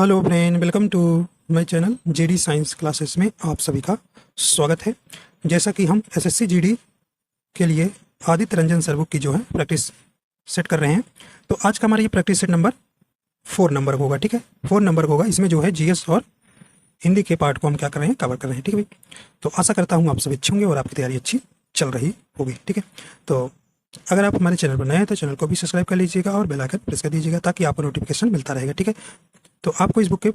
Hello friend, welcome to my channel GD science classes में आप सभी का स्वागत है। जैसा कि हम एसएससी जीडी के लिए आदित्य रंजन सर बुक की जो है प्रैक्टिस सेट कर रहे हैं, तो आज का हमारा ये प्रैक्टिस सेट नंबर 4 नंबर होगा। ठीक है, 4 नंबर होगा। इसमें जो है जीएस और हिंदी के पार्ट को हम क्या कर रहे हैं, कवर कर रहे हैं। ठीक है भाई, तो आशा करता हूँ आप सभी अच्छे होंगे और आपकी तैयारी अच्छी चल रही होगी। ठीक है, तो अगर आप हमारे चैनल पर नए हैं तो चैनल को भी सब्सक्राइब कर लीजिएगा और बेल आइकन प्रेस कर दीजिएगा ताकि आपको नोटिफिकेशन मिलता रहेगा। ठीक है, तो आपको इस बुक के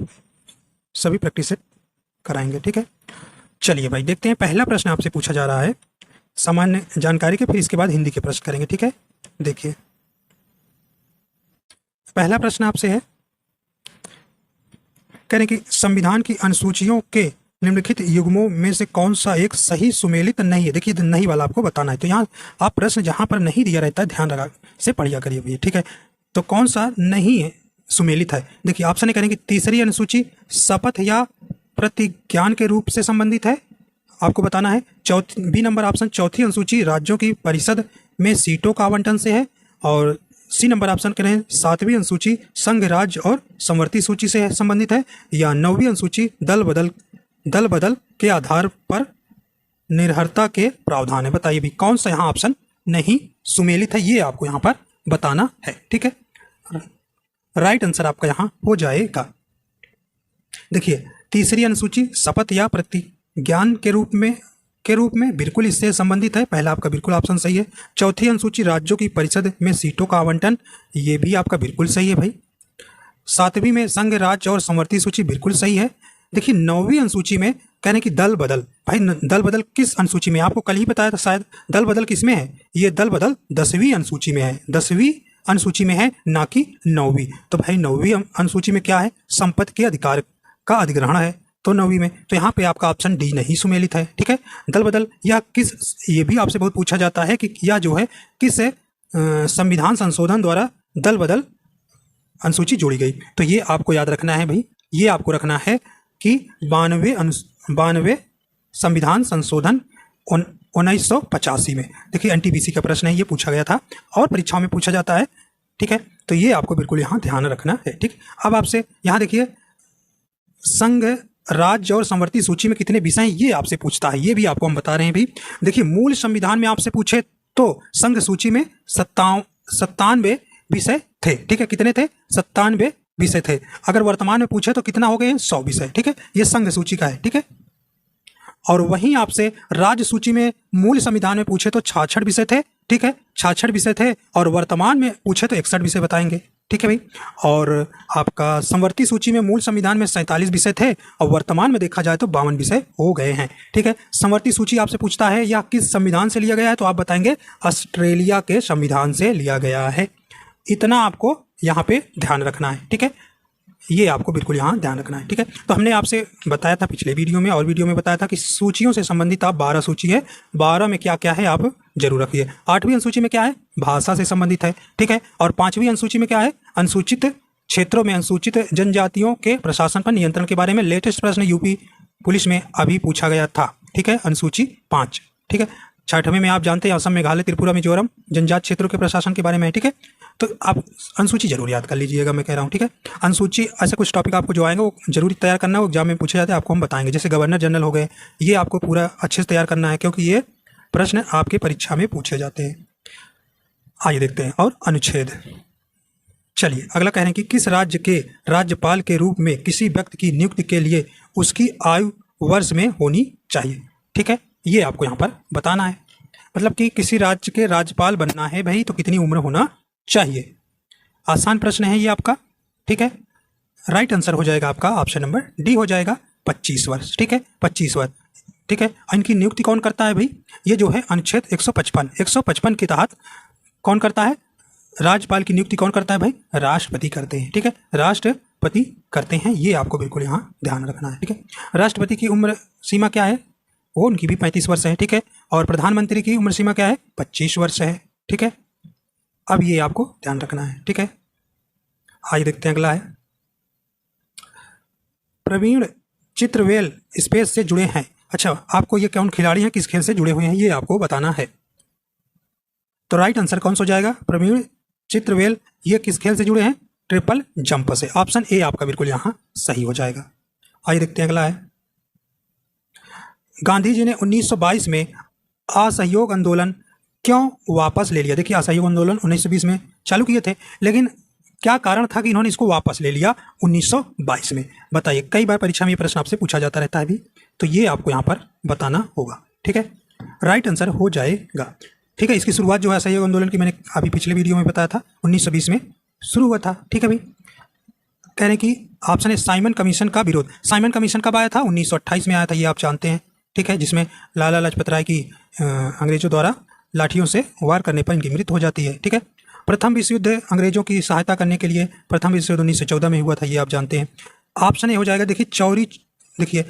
सभी प्रैक्टिस सेट कराएंगे। ठीक है, चलिए भाई देखते हैं। पहला प्रश्न आपसे पूछा जा रहा है सामान्य जानकारी के, फिर इसके बाद हिंदी के प्रश्न करेंगे। ठीक है, देखिए पहला प्रश्न आपसे है, कह रहे हैं कि संविधान की अनुसूचियों के निम्नलिखित युग्मों में से कौन सा एक सही सुमेलित नहीं है। देखिए नहीं वाला आपको बताना है, तो यहाँ आप प्रश्न जहां पर नहीं दिया रहता है ध्यान लगा से पढ़िया करिए भैया। ठीक है, तो कौन सा नहीं है सुमेलित है। देखिए ऑप्शन करेंगे तीसरी अनुसूची शपथ या प्रतिज्ञान के रूप से संबंधित है, आपको बताना है। बी नंबर ऑप्शन चौथी अनुसूची राज्यों की परिषद में सीटों का आवंटन से है। और सी नंबर ऑप्शन करें सातवीं अनुसूची संघ राज्य और समवर्ती सूची से संबंधित है। या नौवीं अनुसूची दल बदल के आधार पर निर्भरता के प्रावधान है। बताइए भी कौन सा यहाँ ऑप्शन नहीं सुमेलित है, ये आपको यहाँ पर बताना है। ठीक है, राइट आंसर आपका यहाँ हो जाएगा। देखिए तीसरी अनुसूची शपथ या प्रतिज्ञान के रूप में बिल्कुल इससे संबंधित है, पहला आपका बिल्कुल ऑप्शन सही है। चौथी अनुसूची राज्यों की परिषद में सीटों का आवंटन, ये भी आपका बिल्कुल सही है भाई। सातवीं में संघ राज्य और समवर्ती सूची बिल्कुल सही है। देखिए नौवीं अनुसूची में कह रहे हैं कि दल बदल, भाई दल बदल किस अनुसूची में, आपको कल ही बताया था शायद। दल बदल किस में है, ये दल बदल 10वीं अनुसूची में है, 10वीं अनुसूची में है, ना कि 9वीं। तो भाई 9वीं अनुसूची में क्या है, संपत्ति के अधिकार का अधिग्रहण है, तो 9वीं में। तो यहाँ पे आपका ऑप्शन डी नहीं सुमेलित है। ठीक है, दल बदल या किस, ये भी आपसे बहुत पूछा जाता है कि या जो है किस संविधान संशोधन द्वारा दल बदल अनुसूची जोड़ी गई। तो ये आपको याद रखना है भाई, ये आपको रखना है कि 92 संविधान संशोधन 1985 में। देखिए एनटीपीसी का प्रश्न है, ये पूछा गया था और परीक्षाओं में पूछा जाता है। ठीक है, तो ये आपको बिल्कुल यहाँ ध्यान रखना है। ठीक, अब आपसे यहाँ देखिए संघ राज्य और समवर्ती सूची में कितने विषय हैं, ये आपसे पूछता है, ये भी आपको हम बता रहे हैं भी। देखिए मूल संविधान में आपसे पूछे तो संघ सूची में 97 विषय थे। ठीक है, कितने थे, 97 विषय थे। अगर वर्तमान में पूछे तो कितना हो गए, 100 विषय। ठीक है, ये संघ सूची का है। ठीक है, और वहीं आपसे राज्य सूची में मूल संविधान में पूछे तो 66 विषय थे। ठीक है, 66 विषय थे, और वर्तमान में पूछे तो 61 विषय बताएंगे। ठीक है भाई, और आपका समवर्ती सूची में मूल संविधान में 47 विषय थे और वर्तमान में देखा जाए तो 52 विषय हो गए हैं। ठीक है, समवर्ती सूची आपसे पूछता है या किस संविधान से लिया गया है, तो आप बताएंगे ऑस्ट्रेलिया के संविधान से लिया गया है। इतना आपको यहाँ पे ध्यान रखना है। ठीक है, ये आपको बिल्कुल यहाँ ध्यान रखना है। ठीक है, तो हमने आपसे बताया था पिछले वीडियो में और वीडियो में बताया था कि सूचियों से संबंधित आप 12 सूची है, 12 में क्या क्या है आप जरूर रखिए। 8वीं अनुसूची में क्या है, भाषा से संबंधित है। ठीक है, और 5वीं अनुसूची में क्या है, अनुसूचित क्षेत्रों में अनुसूचित जनजातियों के प्रशासन पर नियंत्रण के बारे में। लेटेस्ट प्रश्न यूपी पुलिस में अभी पूछा गया था। ठीक है, अनुसूची 5। ठीक है, 6वीं में आप जानते हैं असम, मेघालय, त्रिपुरा, मिजोरम जनजाति क्षेत्रों के प्रशासन के बारे में। ठीक है, तो आप अनुसूची जरूर याद कर लीजिएगा, मैं कह रहा हूँ। ठीक है, अनुसूची ऐसे कुछ टॉपिक आपको जो आएंगे वो जरूर तैयार करना है, वो एग्जाम में पूछे जाते हैं, आपको हम बताएंगे। जैसे गवर्नर जनरल हो गए, ये आपको पूरा अच्छे से तैयार करना है क्योंकि ये प्रश्न आपके परीक्षा में पूछे जाते हैं। आइए देखते हैं। और अनुच्छेद, चलिए अगला कह रहे हैं कि किस राज्य के राज्यपाल के रूप में किसी व्यक्ति की नियुक्ति के लिए उसकी आयु वर्ष में होनी चाहिए। ठीक है, ये आपको यहाँ पर बताना है, मतलब कि किसी राज्य के राज्यपाल बनना है भाई तो कितनी उम्र होना चाहिए। आसान प्रश्न है ये आपका। ठीक है, राइट आंसर हो जाएगा आपका ऑप्शन नंबर डी हो जाएगा 25 वर्ष। ठीक है, 25 वर्ष। ठीक है, इनकी नियुक्ति कौन करता है भाई, ये जो है अनुच्छेद 155 के तहत कौन करता है, राज्यपाल की नियुक्ति कौन करता है भाई, राष्ट्रपति करते हैं। ठीक है, राष्ट्रपति करते हैं, ये आपको बिल्कुल यहाँ ध्यान रखना है। ठीक है, राष्ट्रपति की उम्र सीमा क्या है, वो उनकी भी 35 वर्ष है। ठीक है, और प्रधानमंत्री की उम्र सीमा क्या है, 25 वर्ष है। ठीक है, अब ये आपको ध्यान रखना है। ठीक है, आइए देखते हैं अगला है, प्रवीण चित्रवेल स्पेस से जुड़े हैं। अच्छा, आपको ये कौन खिलाड़ी हैं, किस खेल से जुड़े हुए हैं, ये आपको बताना है। तो राइट आंसर कौन सा हो जाएगा, प्रवीण चित्रवेल ये किस खेल से जुड़े हैं, ट्रिपल जंप से। ऑप्शन ए आपका बिल्कुल यहाँ सही हो जाएगा। आइए देखते हैं अगला है, गांधी जी ने 1922 में असहयोग आंदोलन क्यों वापस ले लिया? देखिए असहयोग आंदोलन 1920 में चालू किए थे, लेकिन क्या कारण था कि इन्होंने इसको वापस ले लिया 1922 में? बताइए, कई बार परीक्षा में ये प्रश्न आपसे पूछा जाता रहता है अभी, तो ये आपको यहाँ पर बताना होगा। ठीक है, राइट आंसर हो जाएगा। ठीक है, इसकी शुरुआत जो है असहयोग आंदोलन की मैंने अभी पिछले वीडियो में बताया था, 1920 में शुरू हुआ था। ठीक है भाई, कह रहे हैं कि ऑप्शन है साइमन कमीशन का विरोध। साइमन कमीशन कब आया था? 1928 में आया था, ये आप जानते हैं। ठीक है, जिसमें लाला लाजपत राय की अंग्रेजों द्वारा लाठियों से वार करने पर इनकी मृत्यु हो जाती है। ठीक है, प्रथम विश्व युद्ध अंग्रेजों की सहायता करने के लिए प्रथम विश्व युद्ध 1914 में हुआ था, ये आप जानते हैं। ऑप्शन ए हो जाएगा, देखिए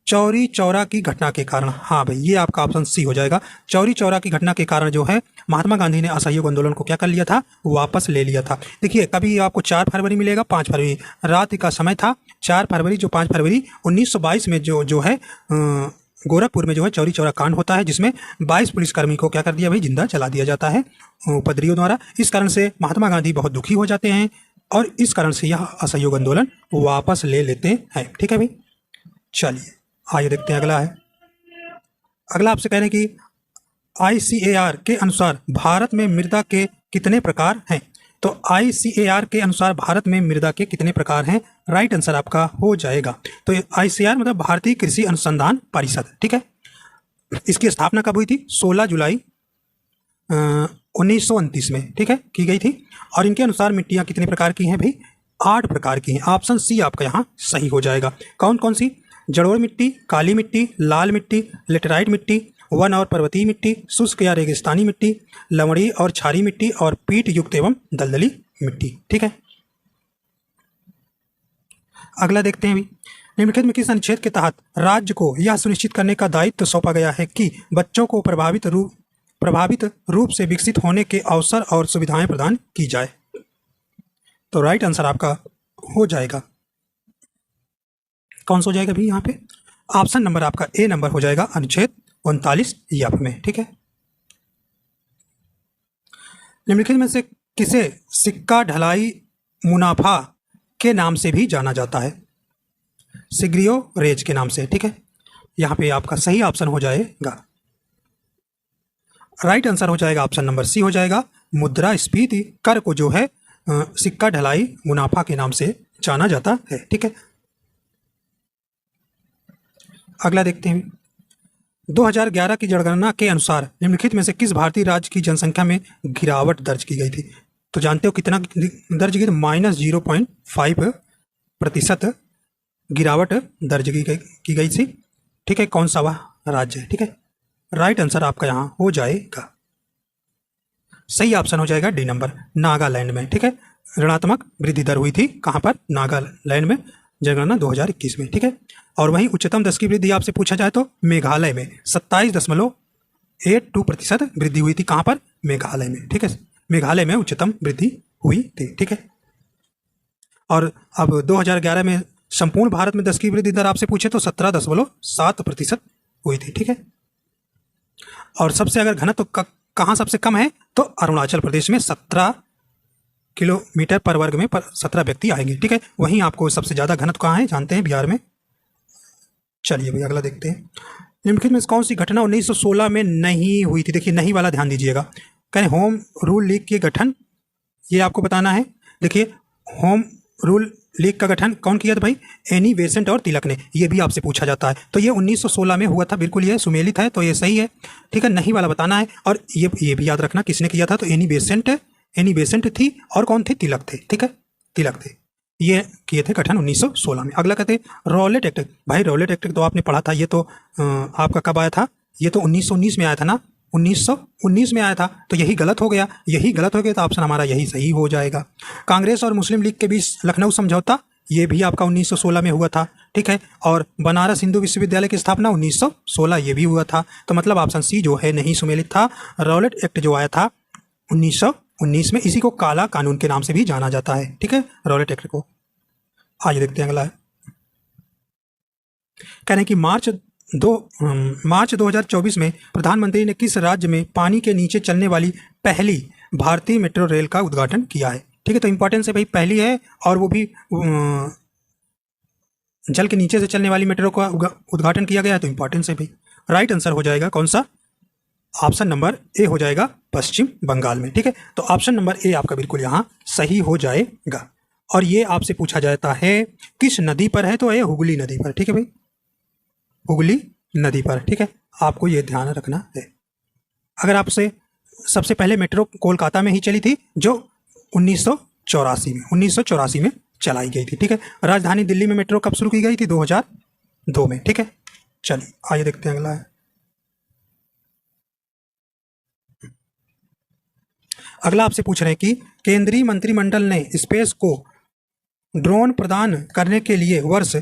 चौरी चौरा की घटना के कारण। हाँ भाई, ये आपका ऑप्शन सी हो जाएगा। चौरी चौरा की घटना के कारण जो है महात्मा गांधी ने असहयोग आंदोलन को क्या कर लिया था? वापस ले लिया था। देखिए, कभी आपको 4 फरवरी मिलेगा, 5 फरवरी रात का समय था। 4 फरवरी जो 5 फरवरी 1922 में जो है गोरखपुर में जो है चौरी चौरा कांड होता है, जिसमें 22 पुलिसकर्मी को क्या कर दिया भाई? जिंदा जला दिया जाता है उपद्रवियों द्वारा। इस कारण से महात्मा गांधी बहुत दुखी हो जाते हैं और इस कारण से यह असहयोग आंदोलन वापस ले लेते हैं। ठीक है भाई, चलिए आइए देखते हैं अगला है। अगला आपसे कह रहे हैं कि ICAR के अनुसार भारत में मृदा के कितने प्रकार हैं? तो ICAR के अनुसार भारत में मृदा के कितने प्रकार हैं? राइट आंसर आपका हो जाएगा। तो ICAR मतलब भारतीय कृषि अनुसंधान परिषद। ठीक है, इसकी स्थापना कब हुई थी? 16 जुलाई 1929 में, ठीक है, की गई थी। और इनके अनुसार मिट्टियाँ कितने प्रकार की हैं भाई? 8 प्रकार की हैं। ऑप्शन सी आपका यहाँ सही हो जाएगा। कौन कौन सी? जलोढ़ मिट्टी, काली मिट्टी, लाल मिट्टी, लेटराइट मिट्टी, वन और पर्वतीय मिट्टी, शुष्क या रेगिस्तानी मिट्टी, लवणीय और क्षारीय मिट्टी और पीट युक्त एवं दलदली मिट्टी। ठीक है, अगला देखते हैं भी। निम्नलिखित में किस अनुच्छेद के तहत राज्य को यह सुनिश्चित करने का दायित्व सौंपा गया है कि बच्चों को प्रभावित रूप से विकसित होने के अवसर और सुविधाएं प्रदान की जाए? तो राइट आंसर आपका हो जाएगा, कौन सा हो जाएगा भी यहाँ पे? ऑप्शन नंबर आपका ए नंबर हो जाएगा, अनुच्छेद 39 यफ में। ठीक है, निम्नलिखित में से किसे सिक्का ढलाई मुनाफा के नाम से भी जाना जाता है? सिग्रियो रेज के नाम से। ठीक है, यहाँ पे आपका सही ऑप्शन हो जाएगा, राइट आंसर हो जाएगा ऑप्शन नंबर सी हो जाएगा। मुद्रास्फीति कर को जो है सिक्का ढलाई मुनाफा के नाम से जाना जाता है। ठीक है, अगला देखते हैं। 2011 की जनगणना के अनुसार निम्नलिखित में से किस भारतीय राज्य की जनसंख्या में गिरावट दर्ज की गई थी? तो जानते हो कितना दर्ज की? -0.5% गिरावट दर्ज की गई थी। ठीक है, कौन सा वह राज्य है? ठीक है, राइट आंसर आपका यहाँ हो जाएगा, सही ऑप्शन हो जाएगा डी नंबर, नागालैंड में। ठीक है, ऋणात्मक वृद्धि दर हुई थी कहाँ पर? नागालैंड में, जनगणना 2021 में। ठीक है, और वहीं उच्चतम 10 की वृद्धि आपसे पूछा जाए तो मेघालय में 27.82% वृद्धि हुई थी। कहाँ पर? मेघालय में। ठीक है, मेघालय में उच्चतम वृद्धि हुई थी। ठीक है, और अब 2011 में संपूर्ण भारत में 10 की वृद्धि दर आपसे पूछे तो 17.7% हुई थी। ठीक है, और सबसे अगर घनत्व कहाँ सबसे कम है तो अरुणाचल प्रदेश में 17 किलोमीटर पर वर्ग में 17 व्यक्ति आएंगे। ठीक है, वहीं आपको सबसे ज़्यादा घनत्व कहाँ है जानते हैं? बिहार में। चलिए भैया अगला देखते हैं। निम्नलिखित में कौन सी घटना 1916 में नहीं हुई थी? देखिए नहीं वाला ध्यान दीजिएगा। कहें होम रूल लीग के गठन, ये आपको बताना है। देखिए होम रूल लीग का गठन कौन किया था भाई? एनी बेसेंट और तिलक ने, ये भी आपसे पूछा जाता है। तो ये 1916 में हुआ था, बिल्कुल ये सुमेलित है, तो ये सही है। ठीक है, नहीं वाला बताना है। और ये भी याद रखना किसने किया था? तो एनी बेसेंट थी और कौन थे? तिलक थे। ठीक है, तिलक थे, ये किए थे गठन 1916 में। अगला कहते हैं रॉलेट एक्ट। भाई रॉलेट एक्ट तो आपने पढ़ा था, ये तो आपका कब आया था? ये तो 1919 में आया था ना, 1919 में आया था, तो यही गलत हो गया। तो ऑप्शन हमारा यही सही हो जाएगा। कांग्रेस और मुस्लिम लीग के बीच लखनऊ समझौता, ये भी आपका 1916 में हुआ था। ठीक है, और बनारस हिंदू विश्वविद्यालय की स्थापना 1916, ये भी हुआ था। तो मतलब ऑप्शन सी जो है नहीं सुमेलित था। रॉलेट एक्ट जो आया था 1919 में, इसी को काला कानून के नाम से भी जाना जाता है। ठीक है, रॉलेट एक्ट को। आइए देखते हैं अगला है। कह रहे हैं कि मार्च 2024 में प्रधानमंत्री ने किस राज्य में पानी के नीचे चलने वाली पहली भारतीय मेट्रो रेल का उद्घाटन किया है? ठीक है। तो इंपॉर्टेंस है भाई पहली है, और वो भी जल के नीचे से चलने वाली मेट्रो का उद्घाटन किया गया है, तो इंपॉर्टेंस है भाई। राइट आंसर हो जाएगा कौन सा? ऑप्शन नंबर ए हो जाएगा, पश्चिम बंगाल में। ठीक है, तो ऑप्शन नंबर ए आपका बिल्कुल यहाँ सही हो जाएगा। और ये आपसे पूछा जाता है किस नदी पर है, तो ये हुगली नदी पर। ठीक है भाई, हुगली नदी पर। ठीक है, आपको ये ध्यान रखना है। अगर आपसे सबसे पहले मेट्रो कोलकाता में ही चली थी, जो 1984 में चलाई गई थी। ठीक है, राजधानी दिल्ली में मेट्रो कब शुरू की गई थी? 2002 में। ठीक है, चलिए आइए देखते हैं अगला है। अगला आपसे पूछ रहे हैं कि केंद्रीय मंत्रिमंडल ने स्पेस को ड्रोन प्रदान करने के लिए वर्ष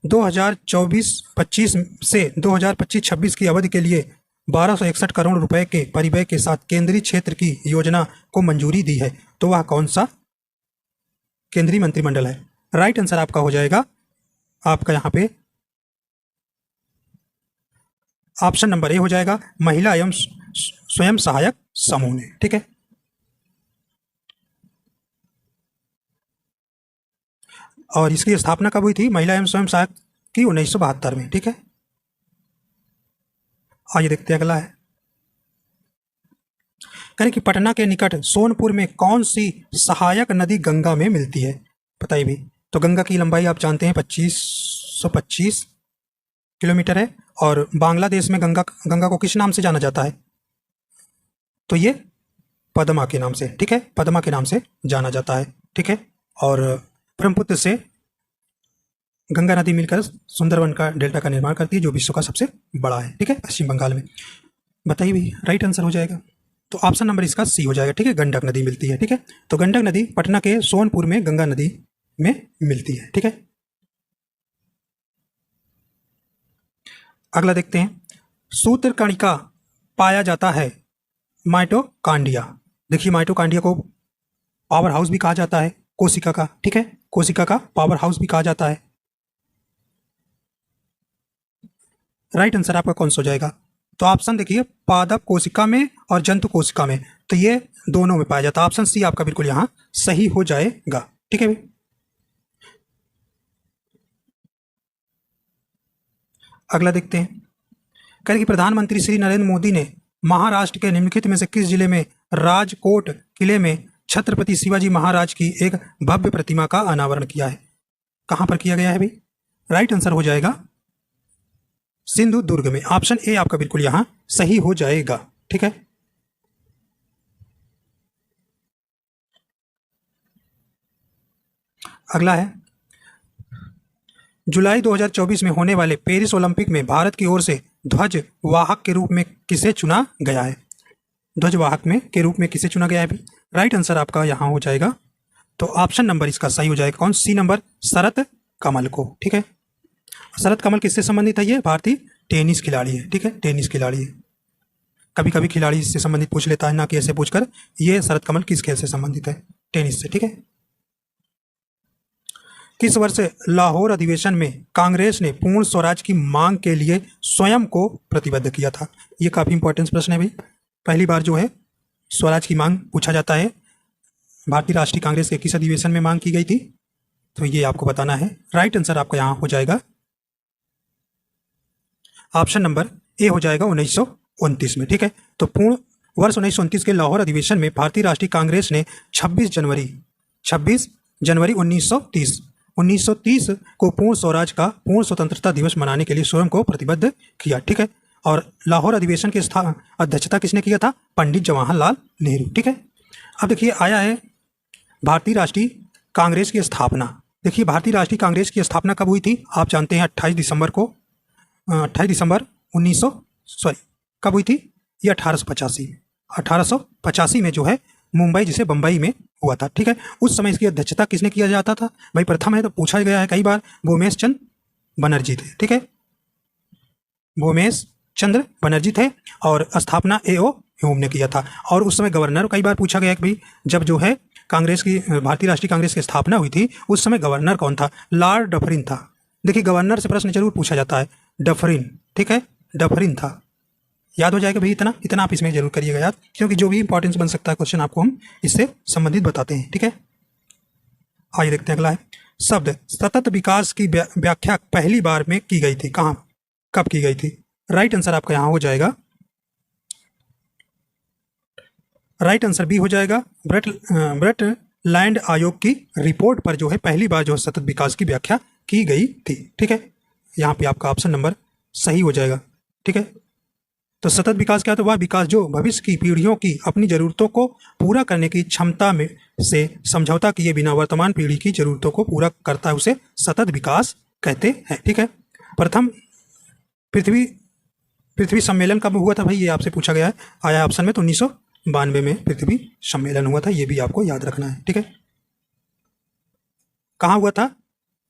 2024-25 से 2025-26 की अवधि के लिए 1261 करोड़ रुपए के परिव्यय के साथ केंद्रीय क्षेत्र की योजना को मंजूरी दी है, तो वह कौन सा केंद्रीय मंत्रिमंडल है? राइट आंसर आपका हो जाएगा, आपका यहाँ पे ऑप्शन नंबर ए हो जाएगा, महिला एवं स्वयं सहायक समूह ने। ठीक है, और इसकी स्थापना कब हुई थी? महिला एवं स्वयं सहायक की 1972 में। ठीक है, आइए देखते हैं अगला है। कहें कि पटना के निकट सोनपुर में कौन सी सहायक नदी गंगा में मिलती है? बताइए भी। तो गंगा की लंबाई आप जानते हैं 2525 किलोमीटर है, और बांग्लादेश में गंगा को किस नाम से जाना जाता है? तो ये पद्मा के नाम से। ठीक है, पद्मा के नाम से जाना जाता है। ठीक है, और ब्रह्मपुत्र से गंगा नदी मिलकर सुंदरवन का डेल्टा का निर्माण करती है, जो विश्व का सबसे बड़ा है। ठीक है, पश्चिम बंगाल में। बताइए भी, राइट आंसर हो जाएगा, तो ऑप्शन नंबर इसका सी हो जाएगा। ठीक है, गंडक नदी मिलती है। ठीक है, तो गंडक नदी पटना के सोनपुर में गंगा नदी में मिलती है। ठीक है, अगला देखते हैं। सूत्रकणिका पाया जाता है माइटोकांड्रिया। देखिए, माइटोकांड्रिया को पावर हाउस भी कहा जाता है कोशिका का। ठीक है, कोशिका का पावर हाउस भी कहा जाता है। राइट आंसर आपका कौन सा हो जाएगा? तो ऑप्शन देखिए, पादप कोशिका में और जंतु कोशिका में, तो ये दोनों में पाया जाता है। ऑप्शन सी आपका बिल्कुल यहाँ सही हो जाएगा। ठीक है भाई, अगला देखते हैं। कह रहे कि प्रधानमंत्री श्री नरेंद्र मोदी ने महाराष्ट्र के निम्नलिखित में से किस जिले में राजकोट किले में छत्रपति शिवाजी महाराज की एक भव्य प्रतिमा का अनावरण किया है? कहां पर किया गया है भाई? राइट आंसर हो जाएगा सिंधु दुर्ग में। ऑप्शन ए आपका बिल्कुल यहां सही हो जाएगा। ठीक है, अगला है। जुलाई 2024 में होने वाले पेरिस ओलंपिक में भारत की ओर से ध्वज वाहक के रूप में किसे चुना गया है? ध्वज वाहक में के रूप में किसे चुना गया है भाई? राइट आंसर आपका यहां हो जाएगा, तो ऑप्शन नंबर इसका सही हो जाएगा। कौन? सी नंबर, शरत कमल को। ठीक है, शरत कमल किससे संबंधित है? ये भारतीय टेनिस खिलाड़ी है। ठीक है, टेनिस खिलाड़ी है। कभी कभी खिलाड़ी इससे संबंधित पूछ लेता है, ना कि ऐसे पूछकर ये शरत कमल किस खेल से संबंधित है? टेनिस से। ठीक है, किस वर्ष लाहौर अधिवेशन में कांग्रेस ने पूर्ण स्वराज की मांग के लिए स्वयं को प्रतिबद्ध किया था? ये काफी इंपॉर्टेंट प्रश्न है भाई। पहली बार जो है स्वराज की मांग पूछा जाता है। भारतीय राष्ट्रीय कांग्रेस के किस अधिवेशन में मांग की गई थी? तो ये आपको बताना है। राइट आंसर आपका यहां हो जाएगा, ऑप्शन नंबर ए हो जाएगा 1929 में। ठीक है, तो पूर्ण वर्ष 1929 के लाहौर अधिवेशन में भारतीय राष्ट्रीय कांग्रेस ने 26 जनवरी 1930 को पूर्ण स्वराज का पूर्ण स्वतंत्रता दिवस मनाने के लिए स्वयं को प्रतिबद्ध किया। ठीक है, और लाहौर अधिवेशन की अध्यक्षता किसने किया था? पंडित जवाहरलाल नेहरू। ठीक है, अब देखिए आया है भारतीय राष्ट्रीय कांग्रेस की स्थापना। देखिए, भारतीय राष्ट्रीय कांग्रेस की स्थापना कब हुई थी? आप जानते हैं 28 दिसंबर को, 28 दिसंबर 1900 कब हुई थी? ये 1885 में जो है मुंबई, जिसे बंबई में हुआ था। ठीक है, उस समय इसकी अध्यक्षता किसने किया जाता था भाई? प्रथम है तो पूछा गया है कई बार, भूमेश चंद्र बनर्जी थे। ठीक है, भूमेश चंद्र बनर्जी थे, और स्थापना A.O. ह्यूम ने किया था। और उस समय गवर्नर कई बार पूछा गया कि भाई जब जो है कांग्रेस की, भारतीय राष्ट्रीय कांग्रेस की स्थापना हुई थी, उस समय गवर्नर कौन था? लॉर्ड डफरिन था। देखिए, गवर्नर से प्रश्न जरूर पूछा जाता है। डफरिन, ठीक है, डफरिन था, याद हो जाएगा भाई, इतना इतना आप इसमें जरूर करिएगा याद, क्योंकि जो भी इंपॉर्टेंस बन सकता है क्वेश्चन आपको हम इससे संबंधित बताते हैं। ठीक है, आइए देखते हैं अगला है। शब्द सतत विकास की व्याख्या पहली बार में की गई थी, कहाँ कब की गई थी? राइट आंसर आपका यहाँ हो जाएगा, राइट आंसर बी हो जाएगा। ब्रट लैंड आयोग की रिपोर्ट पर जो है पहली बार जो है सतत विकास की व्याख्या की गई थी। ठीक है, यहाँ पे आपका ऑप्शन नंबर सही हो जाएगा। ठीक है, तो सतत विकास क्या है? तो वह विकास जो भविष्य की पीढ़ियों की अपनी जरूरतों को पूरा करने की क्षमता में से समझौता किए बिना वर्तमान पीढ़ी की जरूरतों को पूरा करता है, उसे सतत विकास कहते हैं। ठीक है, प्रथम पृथ्वी सम्मेलन कब हुआ था भाई? ये आपसे पूछा गया है, आया ऑप्शन में, तो 1992 में पृथ्वी सम्मेलन हुआ था, ये भी आपको याद रखना है। ठीक है, कहाँ हुआ था?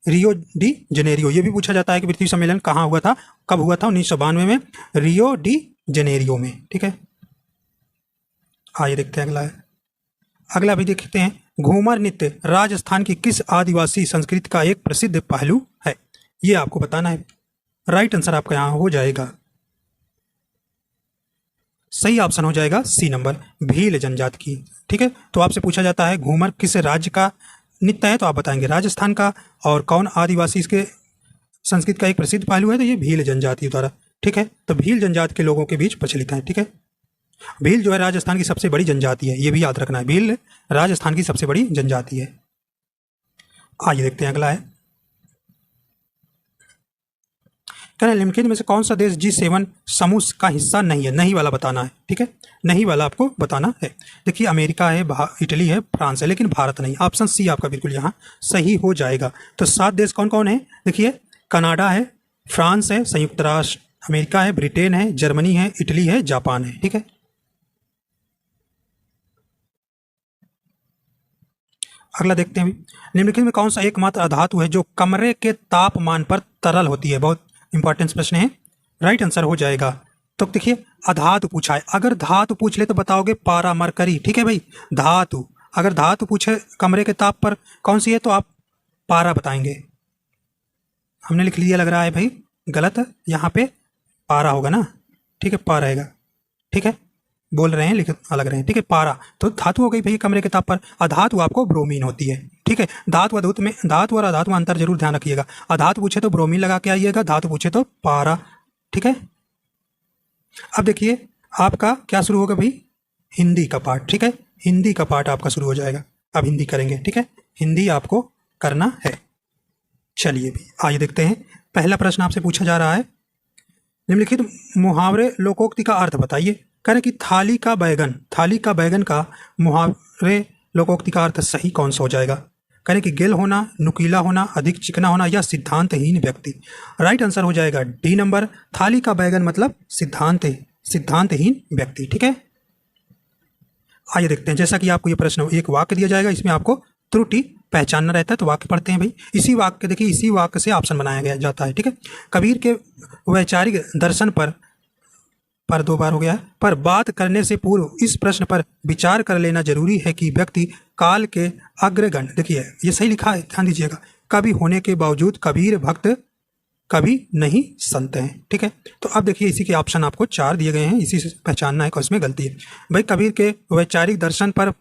Rio de Janeiro. ये भी पूछा जाता है कि पृथ्वी सम्मेलन कहाँ हुआ था, कब हुआ था? 1992 में रियो डी जेनेरियो में। ठीक है, आइए देखते हैं अगला है। अगला भी देखते हैं, घूमर नृत्य राजस्थान की किस आदिवासी संस्कृति का एक प्रसिद्ध पहलू है? ये आपको बताना है। राइट आंसर आपका यहाँ हो जाएगा, सही ऑप्शन हो जाएगा सी नंबर, भील जनजाति की। ठीक है, तो आपसे पूछा जाता है घूमर किस राज्य का नृत्य है, तो आप बताएंगे राजस्थान का, और कौन आदिवासी इसके संस्कृति का एक प्रसिद्ध पहलू है, तो ये भील जनजाति द्वारा। ठीक है, तो भील जनजाति के लोगों के बीच प्रचलित है। ठीक है, भील जो है राजस्थान की सबसे बड़ी जनजाति है, ये भी याद रखना है, भील राजस्थान की सबसे बड़ी जनजाति है। आइए देखते हैं अगला है। कहना निम्नलिखित में से कौन सा देश G7 समूह का हिस्सा नहीं है? नहीं वाला बताना है। ठीक है, नहीं वाला आपको बताना है। देखिए, अमेरिका है, इटली है, फ्रांस है, लेकिन भारत नहीं। ऑप्शन सी आपका बिल्कुल यहाँ सही हो जाएगा। तो 7 देश कौन कौन है? देखिए, कनाडा है, फ्रांस है, संयुक्त राष्ट्र अमेरिका है, ब्रिटेन है, जर्मनी है, इटली है, जापान है। ठीक है, अगला देखते हैं। निम्नलिखित में कौन सा एकमात्र अधातु है जो कमरे के तापमान पर तरल होती है? बहुत इंपॉर्टेंट प्रश्न है, राइट आंसर हो जाएगा। तो देखिए, अधातु पूछा है, अगर धातु पूछ ले तो बताओगे पारा मरकरी। ठीक है भाई, धातु, अगर धातु पूछे कमरे के ताप पर कौन सी है, तो आप पारा बताएंगे। हमने लिख लिया, लग रहा है भाई गलत, यहाँ पे पारा होगा ना। ठीक है, पारा रहेगा। ठीक है, बोल रहे हैं लिख अलग रहे हैं। ठीक है, पारा तो धातु हो गई भाई कमरे के ताप पर। अधातु आपको ब्रोमीन होती है। ठीक है, धातु अधातु में, धातु और अधातु में अंतर जरूर ध्यान रखिएगा। अधातु पूछे तो ब्रोमीन लगा के आइएगा, धातु पूछे तो पारा। ठीक है, अब देखिए आपका क्या शुरू होगा भाई? हिंदी का पार्ट। ठीक है, हिंदी का पार्ट आपका शुरू हो जाएगा। अब हिंदी करेंगे। ठीक है, हिंदी आपको करना है। चलिए भी आइए देखते हैं। पहला प्रश्न आपसे पूछा जा रहा है, निम्नलिखित मुहावरे लोकोक्ति का अर्थ बताइए। कह रहे कि थाली का बैगन, थाली का बैगन का मुहावरे लोकोक्ति का अर्थ सही कौन सा हो जाएगा? कह रहे कि गेल होना, नुकीला होना, अधिक चिकना होना, या सिद्धांतहीन व्यक्ति। राइट आंसर हो जाएगा डी नंबर, थाली का बैगन मतलब सिद्धांतहीन व्यक्ति। ठीक है, आइए देखते हैं। जैसा कि आपको ये प्रश्न, एक वाक्य दिया जाएगा, इसमें आपको त्रुटि पहचानना रहता है, तो वाक्य पढ़ते हैं भाई। इसी वाक्य, देखिए इसी वाक्य से ऑप्शन बनाया गया जाता है। ठीक है, कबीर के वैचारिक दर्शन पर 2 बार हो गया है, पर बात करने से पूर्व इस प्रश्न पर विचार कर लेना जरूरी है कि व्यक्ति काल के अग्रगण्य, देखिए ये सही लिखा है, ध्यान दीजिएगा, कवि होने के बावजूद कबीर भक्त कभी नहीं संत हैं। ठीक है, तो अब देखिए इसी के ऑप्शन आपको 4 दिए गए हैं, इसी से पहचानना है कि इसमें गलती है। भाई कबीर के वैचारिक दर्शन पर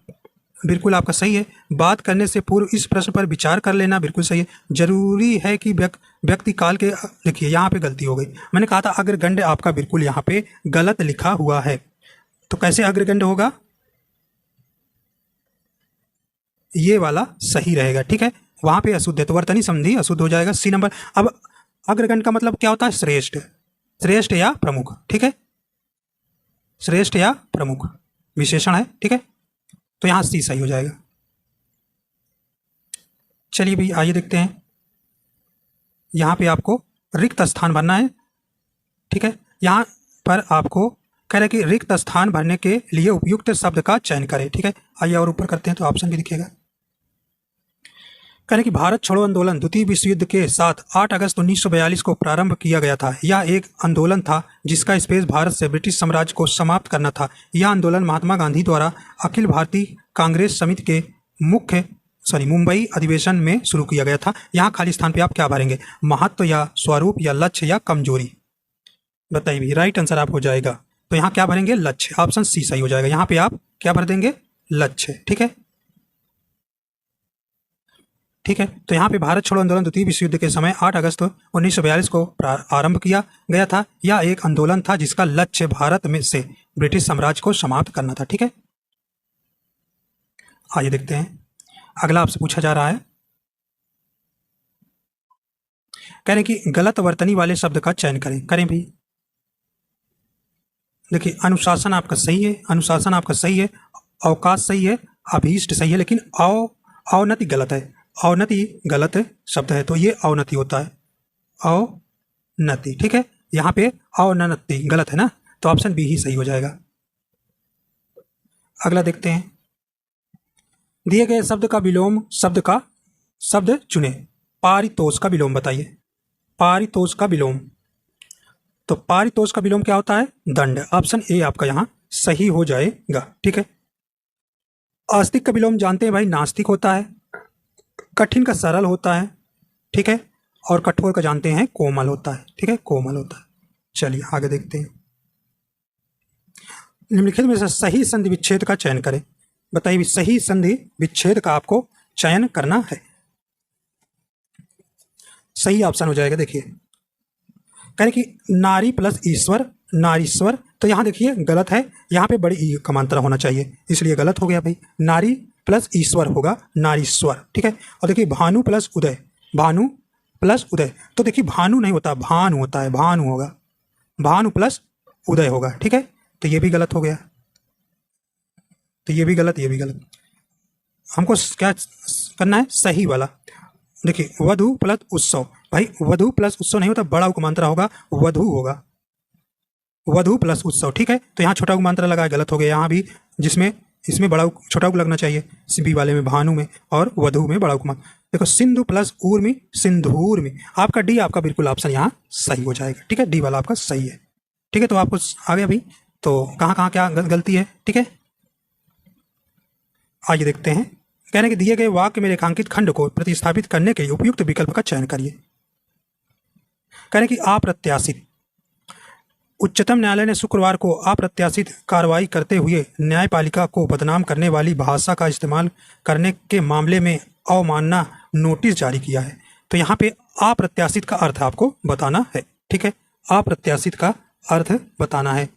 बिल्कुल आपका सही है। बात करने से पूर्व इस प्रश्न पर विचार कर लेना बिल्कुल सही है। जरूरी है कि व्यक्ति काल के, देखिए यहाँ पे गलती हो गई, मैंने कहा था अग्रगण्य, आपका बिल्कुल यहाँ पे गलत लिखा हुआ है। तो कैसे अग्रगण्य होगा? ये वाला सही रहेगा। ठीक है, वहां पे अशुद्ध है तो वर्तनी संधि अशुद्ध हो जाएगा, सी नंबर। अब अग्रगण्य का मतलब क्या होता है? श्रेष्ठ, श्रेष्ठ या प्रमुख। ठीक है, श्रेष्ठ या प्रमुख विशेषण है। ठीक है, तो यहां सी सही हो जाएगा। चलिए भाई आइए देखते हैं। यहां पे आपको रिक्त स्थान भरना है। ठीक है, यहां पर आपको कह रहे हैं कि रिक्त स्थान भरने के लिए उपयुक्त शब्द का चयन करें। ठीक है, आइए और ऊपर करते हैं तो ऑप्शन भी दिखेगा। कह रहे हैं कि भारत छोड़ो आंदोलन द्वितीय विश्व युद्ध के साथ 8 अगस्त 1942 को प्रारंभ किया गया था। यह एक आंदोलन था जिसका स्पेस भारत से ब्रिटिश साम्राज्य को समाप्त करना था। यह आंदोलन महात्मा गांधी द्वारा अखिल भारतीय कांग्रेस समिति के मुंबई अधिवेशन में शुरू किया गया था। यहाँ खाली स्थान पे आप क्या भरेंगे? महत्व या स्वरूप या लक्ष्य या कमजोरी, बताइए भी। राइट आंसर आप हो जाएगा तो यहाँ क्या भरेंगे, लक्ष्य। ऑप्शन सी सही हो जाएगा। यहाँ पे आप क्या भर देंगे, लक्ष्य। ठीक है, ठीक है। तो यहाँ पे भारत छोड़ो आंदोलन द्वितीय विश्व युद्ध के समय 8 अगस्त 1942 को आरंभ किया गया था। यह एक आंदोलन था जिसका लक्ष्य भारत में से ब्रिटिश साम्राज्य को समाप्त करना था। ठीक है, आइए देखते हैं अगला आपसे पूछा जा रहा है, कह रहे कि गलत वर्तनी वाले शब्द का चयन करें। करें भाई, देखिए अनुशासन आपका सही है, अनुशासन आपका सही है, अवकाश सही है, अभीष्ट सही है, लेकिन अवनति गलत है। अवनति गलत शब्द है, तो ये अवनति होता है, अवनति। ठीक है, यहाँ पे अवनति गलत है ना, तो ऑप्शन बी ही सही हो जाएगा। अगला देखते हैं, दिए गए शब्द का विलोम शब्द चुने। पारितोष का विलोम बताइए। पारितोष का विलोम, तो पारितोष का विलोम क्या होता है, दंड। ऑप्शन ए आपका यहाँ सही हो जाएगा। ठीक है, आस्तिक का विलोम जानते हैं भाई, नास्तिक होता है। कठिन का सरल होता है। ठीक है, और कठोर का जानते हैं कोमल होता है। ठीक है, कोमल होता है। चलिए आगे देखते हैं, निम्नलिखित में से सही संधि विच्छेद का चयन करें। बताइए, सही संधि विच्छेद का आपको चयन करना है। सही ऑप्शन हो जाएगा, देखिए कह रहे कि नारी प्लस ईश्वर, नारीश्वर। तो यहाँ देखिए गलत है, यहाँ पे बड़ी ई का मात्रा होना चाहिए, इसलिए गलत हो गया भाई। नारी प्लस ईश्वर होगा नारीश्वर। ठीक है, और देखिए भानु प्लस उदय, भानु प्लस उदय। तो देखिए भानु नहीं होता, भानु होता है, भानु होगा, भानु प्लस उदय होगा। ठीक है, तो ये भी गलत हो गया, तो ये भी गलत, ये भी गलत। हमको क्या करना है, सही वाला। देखिए वधु प्लस उत्सव, भाई वधु प्लस उत्सव नहीं होता, बड़ा उकमांत्रा होगा, वधु होगा, वधु प्लस उत्सव। ठीक है, तो यहाँ छोटा उकमांत्रा लगा, गलत हो गया। यहाँ भी जिसमें इसमें बड़ा छोटा उक लगना चाहिए, बी वाले में भानु में, और वधु में बड़ा उकमांत्रा। देखो सिंधु प्लस ऊर्मी, सिंधूर में। आपका डी आपका बिल्कुल ऑप्शन यहाँ सही हो जाएगा। ठीक है, डी वाला आपका सही है। ठीक है, तो आपको आ गया भाई, तो कहाँ कहाँ क्या गलती है। ठीक है, आइए देखते हैं, कह रहे हैं कि दिए गए वाक्य में रेखांकित खंड को प्रतिस्थापित करने के लिए उपयुक्त विकल्प का चयन करिए। कह रहे हैं कि अप्रत्याशित, उच्चतम न्यायालय ने शुक्रवार को अप्रत्याशित कार्रवाई करते हुए न्यायपालिका को बदनाम करने वाली भाषा का इस्तेमाल करने के मामले में अवमानना नोटिस जारी किया है। तो यहाँ पे अप्रत्याशित का अर्थ आपको बताना है। ठीक है, अप्रत्याशित का अर्थ बताना है।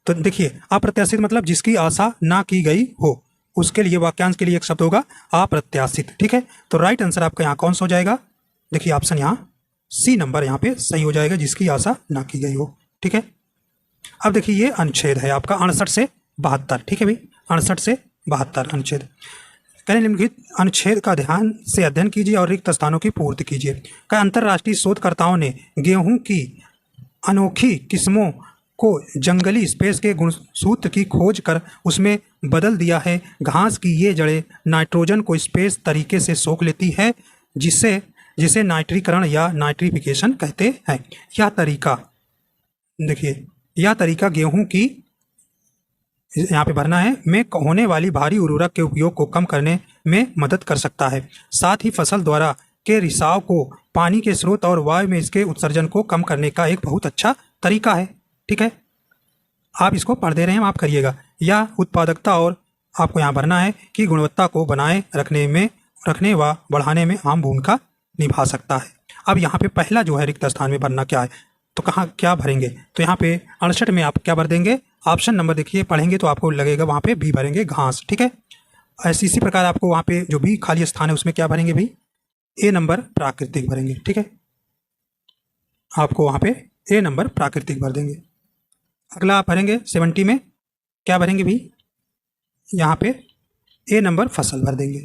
तो देखिए अप्रत्याशित मतलब जिसकी आशा ना की गई हो, उसके लिए वाक्यांश के लिए एक शब्द होगा अप्रत्याशित। ठीक है, तो राइट आंसर आपका यहाँ कौन सा हो जाएगा, देखिए ऑप्शन यहाँ सी नंबर यहाँ पे सही हो जाएगा, जिसकी आशा ना की गई हो। ठीक है, अब देखिए ये अनुच्छेद है आपका 68 से 72। ठीक है भाई, 68 से 72 अनुच्छेद। करें निम्नलिखित अनुच्छेद का ध्यान से अध्ययन कीजिए और रिक्त स्थानों की पूर्ति कीजिए। कई अंतर्राष्ट्रीय शोधकर्ताओं ने गेहूं की अनोखी किस्मों को जंगली स्पेस के गुणसूत्र की खोज कर उसमें बदल दिया है। घास की ये जड़ें नाइट्रोजन को स्पेस तरीके से सोख लेती है, जिसे नाइट्रीकरण या नाइट्रिफिकेशन कहते हैं। यह तरीका, देखिए यह तरीका गेहूं की, यहाँ पे भरना है, में होने वाली भारी उर्वरक के उपयोग को कम करने में मदद कर सकता है। साथ ही फसल द्वारा के रिसाव को, पानी के स्रोत और वायु में इसके उत्सर्जन को कम करने का एक बहुत अच्छा तरीका है। ठीक है, आप इसको पढ़ दे रहे हैं, आप करिएगा। यह उत्पादकता और आपको यहाँ भरना है कि गुणवत्ता को बनाए रखने व बढ़ाने में अहम भूमिका निभा सकता है। अब यहाँ पे पहला जो है रिक्त स्थान में भरना क्या है, तो कहाँ क्या भरेंगे, तो यहाँ पे 68 में आप क्या भर देंगे, ऑप्शन नंबर देखिए पढ़ेंगे तो आपको लगेगा वहाँ पे बी भरेंगे, घास। ठीक है, ऐसे इसी प्रकार आपको वहाँ पे जो भी खाली स्थान है उसमें क्या भरेंगे भाई, ए नंबर प्राकृतिक भरेंगे। ठीक है, आपको वहाँ पे ए नंबर प्राकृतिक भर देंगे। अगला आप भरेंगे 70 में क्या भरेंगे भाई, यहाँ पे ए नंबर फसल भर देंगे।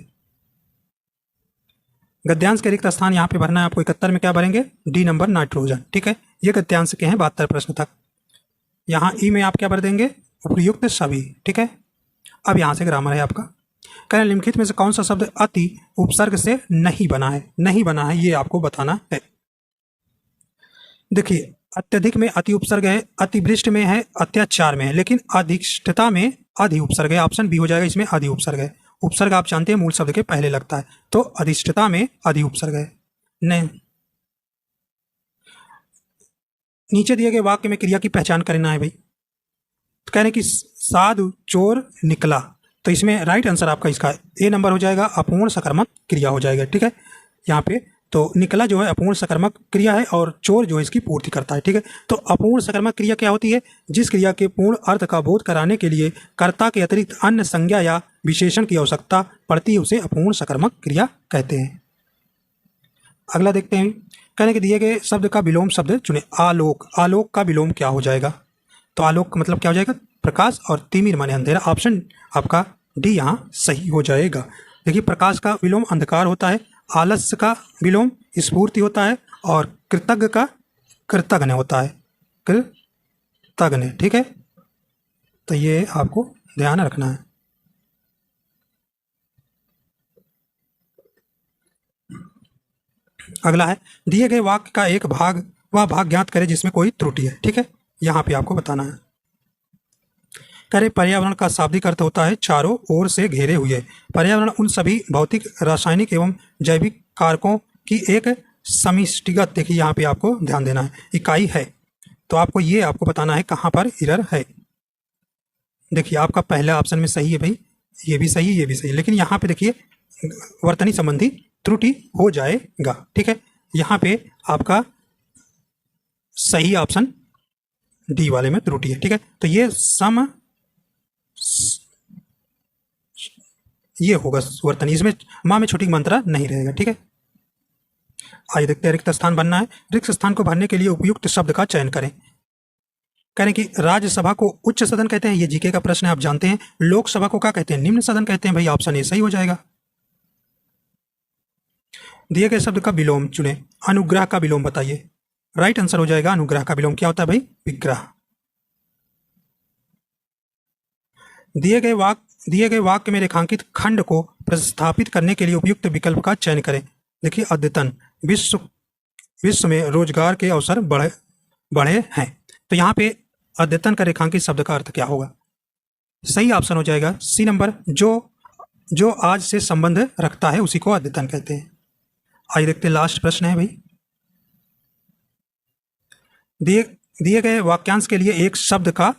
गद्यांश के रिक्त स्थान यहाँ पे भरना है आपको 71 में क्या भरेंगे, डी नंबर नाइट्रोजन। ठीक है, ये गद्यांश के हैं 72 प्रश्न तक। यहाँ ई में आप क्या भर देंगे, उपयुक्त सभी। ठीक है, अब यहाँ से ग्रामर है आपका। कह रहे निम्नलिखित में से कौन सा शब्द अति उपसर्ग से नहीं बना है, नहीं बना है ये आपको बताना है। देखिए अत्यधिक में अति उपसर्ग है, अतिवृष्टि में है, अत्याचार में है, लेकिन अधिष्ठता में अधि उपसर्ग है। ऑप्शन बी हो जाएगा, इसमें अधि उपसर्ग है। उपसर्ग आप जानते हैं मूल शब्द के पहले लगता है, तो अधिष्ठता में अधि उपसर्ग है। नहीं, नीचे दिए गए वाक्य में क्रिया की पहचान करना है भाई। तो कह रहे हैं कि साधु चोर निकला, तो इसमें राइट आंसर आपका इसका ए नंबर हो जाएगा, अपूर्ण सकर्मक क्रिया हो जाएगा। ठीक है, यहाँ पे तो निकला जो है अपूर्ण सकर्मक क्रिया है और चोर जो है इसकी पूर्ति करता है। ठीक है, तो अपूर्ण सकर्मक क्रिया क्या होती है? जिस क्रिया के पूर्ण अर्थ का बोध कराने के लिए कर्ता के अतिरिक्त अन्य संज्ञा या विशेषण की आवश्यकता पड़ती है, उसे अपूर्ण सकर्मक क्रिया कहते हैं। अगला देखते हैं, कहने के दिए गए शब्द का विलोम शब्द चुने। आलोक, आलोक का विलोम क्या हो जाएगा? तो आलोक का मतलब क्या हो जाएगा? प्रकाश, और तिमिर माने अंधेरा। ऑप्शन आपका डी यहाँ सही हो जाएगा। देखिए, प्रकाश का विलोम अंधकार होता है, आलस्य का विलोम स्फूर्ति होता है, और कृतज्ञ का कृतघ्न होता है, कृतघ्न। ठीक है, तो ये आपको ध्यान रखना है। अगला है, दिए गए वाक्य का एक भाग वह भाग ज्ञात करें जिसमें कोई त्रुटि है। ठीक है, यहाँ पे आपको बताना है। करे पर्यावरण का शाब्दिक अर्थ होता है चारों ओर से घेरे हुए। पर्यावरण उन सभी भौतिक, रासायनिक एवं जैविक कारकों की एक समिष्टिगत, देखिए यहाँ पे आपको ध्यान देना है, इकाई है। तो आपको ये आपको बताना है कहाँ पर एरर है। देखिए, आपका पहला ऑप्शन में सही है भाई, ये भी सही, ये भी सही, लेकिन यहाँ पे देखिए वर्तनी संबंधी त्रुटि हो जाएगा। ठीक है, यहाँ पे आपका सही ऑप्शन डी वाले में त्रुटि है। ठीक है, तो ये होगा वर्तनी, इसमें माँ में छोटी मात्रा नहीं रहेगा। ठीक है, आइए देखते हैं, रिक्त स्थान बनना है। रिक्त स्थान को भरने के लिए उपयुक्त शब्द का चयन करें। कह रहे हैं कि राज्यसभा को उच्च सदन कहते हैं, ये जीके का प्रश्न है, आप जानते हैं। लोकसभा को क्या कहते हैं? निम्न सदन कहते हैं। भाई ऑप्शन ए सही हो जाएगा। दिए गए शब्द का विलोम चुने। अनुग्रह का विलोम बताइए। राइट आंसर हो जाएगा अनुग्रह का विलोम क्या होता है भाई? विग्रह। दिए गए वाक्य में रेखांकित खंड को प्रतिस्थापित करने के लिए उपयुक्त विकल्प का चयन करें। देखिए, अद्यतन विश्व में रोजगार के अवसर बढ़े हैं। तो यहाँ पे अद्यतन का रेखांकित शब्द का अर्थ क्या होगा? सही ऑप्शन हो जाएगा सी नंबर, जो आज से संबंध रखता है उसी को अद्यतन कहते हैं। आइए देखते हैं, लास्ट प्रश्न है भाई। दिए गए वाक्यांश के लिए एक शब्द का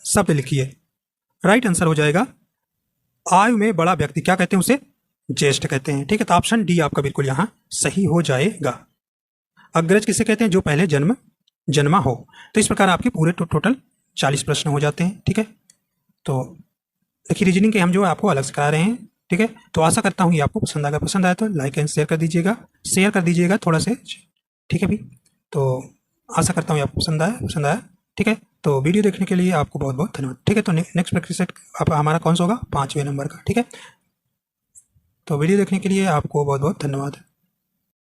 शब्द लिखिए। राइट आंसर हो जाएगा आयु में बड़ा व्यक्ति, क्या कहते हैं उसे? ज्येष्ठ कहते हैं। ठीक है, तो ऑप्शन डी आपका बिल्कुल यहाँ सही हो जाएगा। अग्रज किसे कहते हैं? जो पहले जन्मा हो। तो इस प्रकार आपके पूरे टोटल 40 प्रश्न हो जाते हैं। ठीक है, तो देखिए रीजनिंग के हम जो आपको अलग से करा रहे हैं। ठीक है, तो आशा करता हूँ ये आपको पसंद आएगा। पसंद आया तो लाइक एंड शेयर कर दीजिएगा थोड़ा से। ठीक है भाई, तो आशा करता हूँ आपको पसंद आया। ठीक है, तो वीडियो देखने के लिए आपको बहुत बहुत धन्यवाद। ठीक है, तो नेक्स्ट प्रैक्टिस सेट आप हमारा कौन सा होगा? 5वें नंबर का। ठीक है, तो वीडियो देखने के लिए आपको बहुत बहुत धन्यवाद।